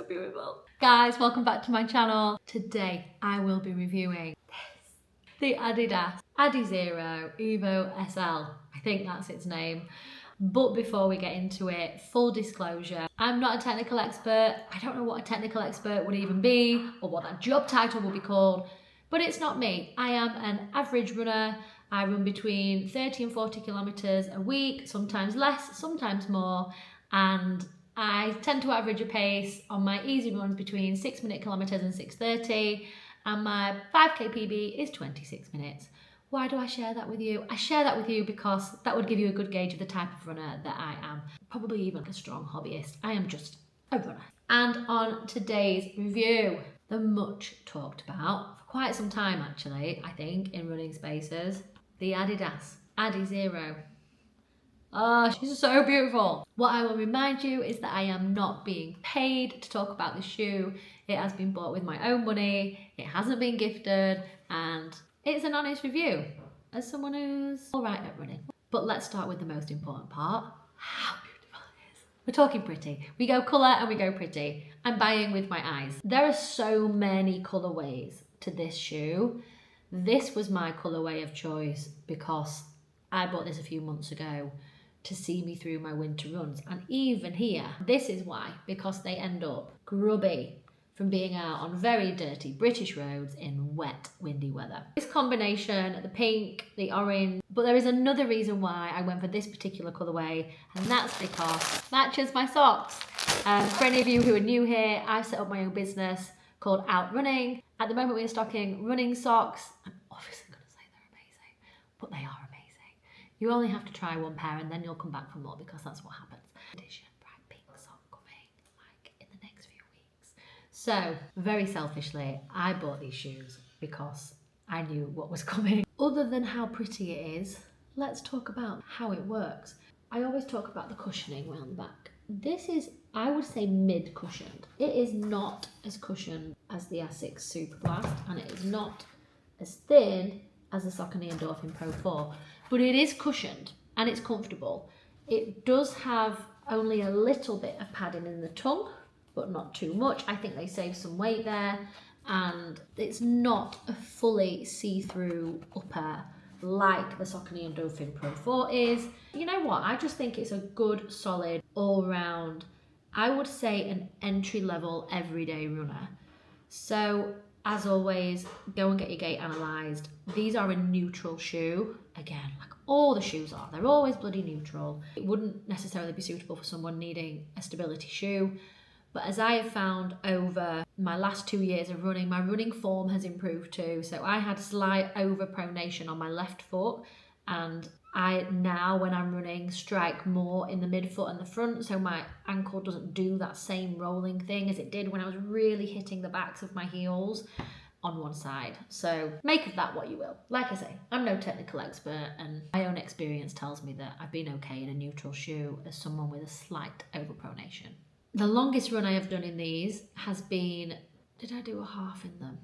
so beautiful. Guys, welcome back to my channel. Today I will be reviewing the Adidas Adizero Evo SL. I think that's its name. But before we get into it, full disclosure, I'm not a technical expert. I don't know what a technical expert would even be or what that job title would be called, but it's not me. I am an average runner. I run between 30 and 40 kilometers a week, sometimes less, sometimes more, and I tend to average a pace on my easy runs between 6-minute kilometers and 6:30, and my 5k PB is 26 minutes. Why do I share that with you? I share that with you because that would give you a good gauge of the type of runner that I am. Probably even a strong hobbyist. I am just a runner. And on today's review, the much talked about, for quite some time actually, I think, in running spaces, the Adidas Adizero. Oh, she's so beautiful. What I will remind you is that I am not being paid to talk about the shoe. It has been bought with my own money. It hasn't been gifted, and it's an honest review as someone who's all right at running. But let's start with the most important part. How beautiful it is. We're talking pretty. We go colour and we go pretty. I'm buying with my eyes. There are so many colourways to this shoe. This was my colourway of choice because I bought this a few months ago to see me through my winter runs. And even here, this is why, because they end up grubby from being out on very dirty British roads in wet, windy weather. This combination, the pink, the orange, but there is another reason why I went for this particular colourway, and that's because it matches my socks. For any of you who are new here, I've set up my own business called Out Running. At the moment, we're stocking running socks. I'm obviously going to say they're amazing, but they are amazing. You only have to try one pair and then you'll come back for more because that's what happens. Edition bright pink sock coming like in the next few weeks. So very selfishly, I bought these shoes because I knew what was coming. Other than how pretty it is, let's talk about how it works. I always talk about the cushioning around the back. This is, I would say, mid-cushioned. It is not as cushioned as the Asics Super Blast, and it is not as thin as the Saucony Endorphin Pro 4, but it is cushioned and it's comfortable. It does have only a little bit of padding in the tongue, but not too much. I think they save some weight there, and it's not a fully see-through upper like the Saucony Endorphin Pro 4 is. You know what? I just think it's a good, solid, all-round, I would say an entry-level everyday runner. So as always, go and get your gait analysed. These are a neutral shoe. Again, like all the shoes are, they're always bloody neutral. It wouldn't necessarily be suitable for someone needing a stability shoe. But as I have found over my last 2 years of running, my running form has improved too. So I had slight overpronation on my left foot, and I now, when I'm running, strike more in the midfoot and the front, so my ankle doesn't do that same rolling thing as it did when I was really hitting the backs of my heels on one side. So make of that what you will. Like I say, I'm no technical expert, and my own experience tells me that I've been okay in a neutral shoe as someone with a slight overpronation. The longest run I have done in these has been, did I do a half in them?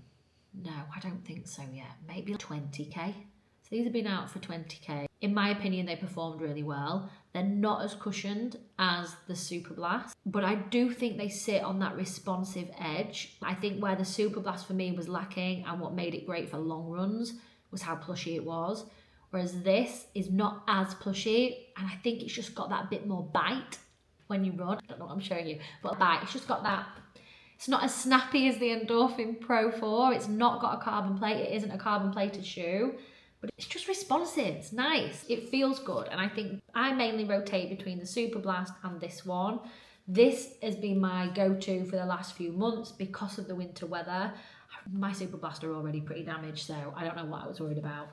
No, I don't think so yet. Maybe 20k. So these have been out for 20k. In my opinion, they performed really well. They're not as cushioned as the Super Blast, but I do think they sit on that responsive edge. I think where the Super Blast for me was lacking and what made it great for long runs was how plushy it was. Whereas this is not as plushy, and I think it's just got that bit more bite when you run. I don't know what I'm showing you, but bite. It's just got that. It's not as snappy as the Endorphin Pro 4. It's not got a carbon plate. It isn't a carbon plated shoe. But it's just responsive, it's nice, it feels good. And I think I mainly rotate between the Super Blast and this one. This has been my go-to for the last few months because of the winter weather. My Super Blast are already pretty damaged, so I don't know what I was worried about.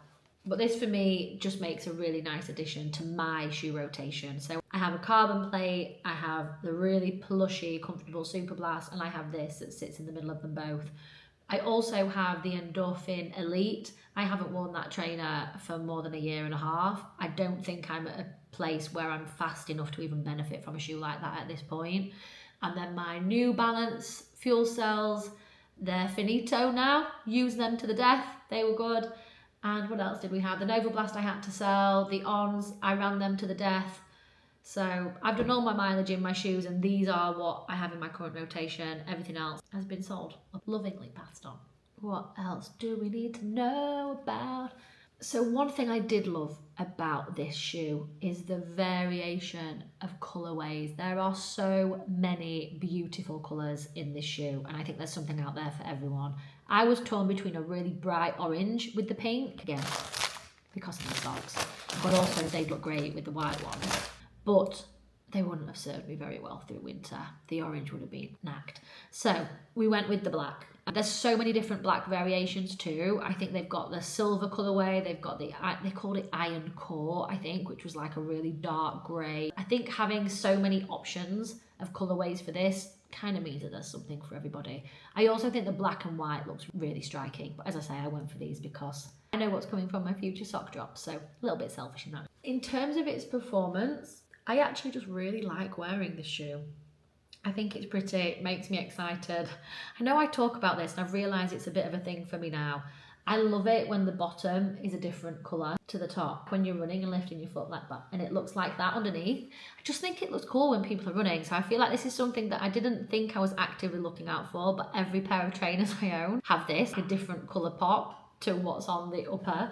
But this for me just makes a really nice addition to my shoe rotation. So I have a carbon plate, I have the really plushy, comfortable Super Blast, and I have this that sits in the middle of them both. I also have the Endorphin Elite. I haven't worn that trainer for more than a year and a half. I don't think I'm at a place where I'm fast enough to even benefit from a shoe like that at this point. And then my New Balance Fuel Cells, they're finito now. Use them to the death. They were good. And what else did we have? The Nova Blast I had to sell. The Ons, I ran them to the death. So I've done all my mileage in my shoes, and these are what I have in my current rotation. Everything else has been sold, lovingly passed on. What else do we need to know about? So one thing I did love about this shoe is the variation of colorways. There are so many beautiful colors in this shoe, and I think there's something out there for everyone. I was torn between a really bright orange with the pink, again, because of the socks, but also they'd look great with the white ones. But they wouldn't have served me very well through winter. The orange would have been knacked. So we went with the black. There's so many different black variations too. I think they've got the silver colorway, they've got they called it iron core, I think, which was like a really dark grey. I think having so many options of colorways for this kind of means that there's something for everybody. I also think the black and white looks really striking, but as I say, I went for these because I know what's coming from my future sock drops, so a little bit selfish in that. In terms of its performance, I actually just really like wearing this shoe. I think it's pretty, it makes me excited. I know I talk about this and I've realised it's a bit of a thing for me now. I love it when the bottom is a different colour to the top, when you're running and lifting your foot like that, and it looks like that underneath. I just think it looks cool when people are running, so I feel like this is something that I didn't think I was actively looking out for, but every pair of trainers I own have this, a different colour pop to what's on the upper.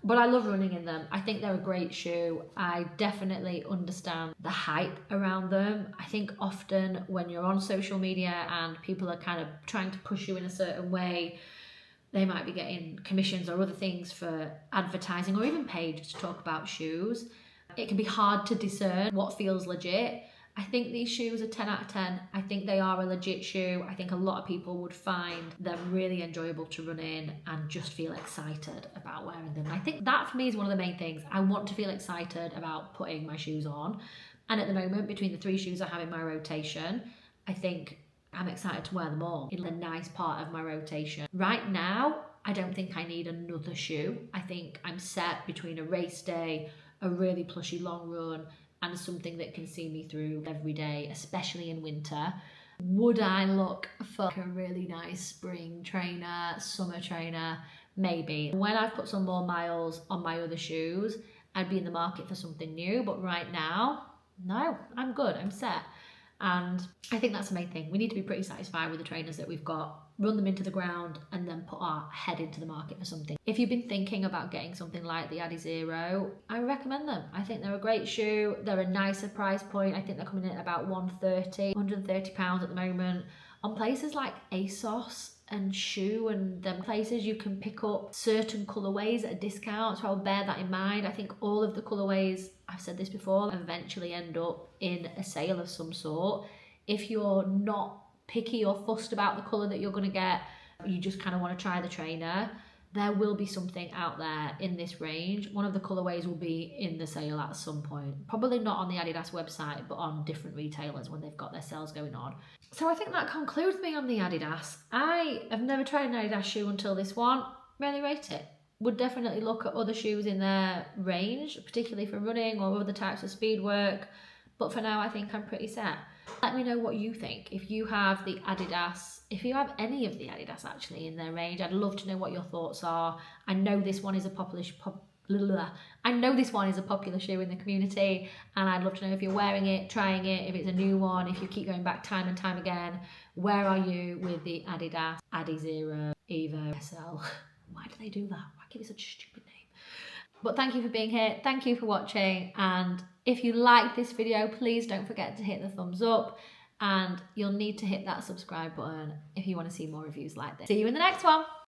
But I love running in them. I think they're a great shoe. I definitely understand the hype around them. I think often when you're on social media and people are kind of trying to push you in a certain way, they might be getting commissions or other things for advertising or even paid to talk about shoes. It can be hard to discern what feels legit. I think these shoes are 10 out of 10. I think they are a legit shoe. I think a lot of people would find them really enjoyable to run in and just feel excited about wearing them. I think that for me is one of the main things. I want to feel excited about putting my shoes on. And at the moment, between the 3 shoes I have in my rotation, I think I'm excited to wear them all in a nice part of my rotation. Right now, I don't think I need another shoe. I think I'm set between a race day, a really plushy long run, and something that can see me through every day, especially in winter. Would I look for a really nice spring trainer, summer trainer? Maybe. When I've put some more miles on my other shoes, I'd be in the market for something new, but right now, no, I'm good, I'm set. And I think that's the main thing. We need to be pretty satisfied with the trainers that we've got, run them into the ground, and then put our head into the market for something. If you've been thinking about getting something like the Adizero, I recommend them. I think they're a great shoe. They're a nicer price point. I think they're coming in at about £130 at the moment. On places like ASOS and Shoe and them places, you can pick up certain colourways at a discount, so I'll bear that in mind. I think all of the colourways, I've said this before, eventually end up in a sale of some sort. If you're not picky or fussed about the colour that you're going to get, you just kind of want to try the trainer, there will be something out there in this range. One of the colourways will be in the sale at some point. Probably not on the Adidas website, but on different retailers when they've got their sales going on. So I think that concludes me on the Adidas. I have never tried an Adidas shoe until this one. Really rate it. Would definitely look at other shoes in their range, particularly for running or other types of speed work. But for now, I think I'm pretty set. Let me know what you think. If you have the Adidas, if you have any of the Adidas actually in their range, I'd love to know what your thoughts are. I know this one is a popular shoe in the community, and I'd love to know if you're wearing it, trying it, if it's a new one, if you keep going back time and time again. Where are you with the Adidas Adizero Evo SL? Why do they do that? Why give it such a stupid name? But thank you for being here. Thank you for watching. And if you like this video, please don't forget to hit the thumbs up. And you'll need to hit that subscribe button if you want to see more reviews like this. See you in the next one.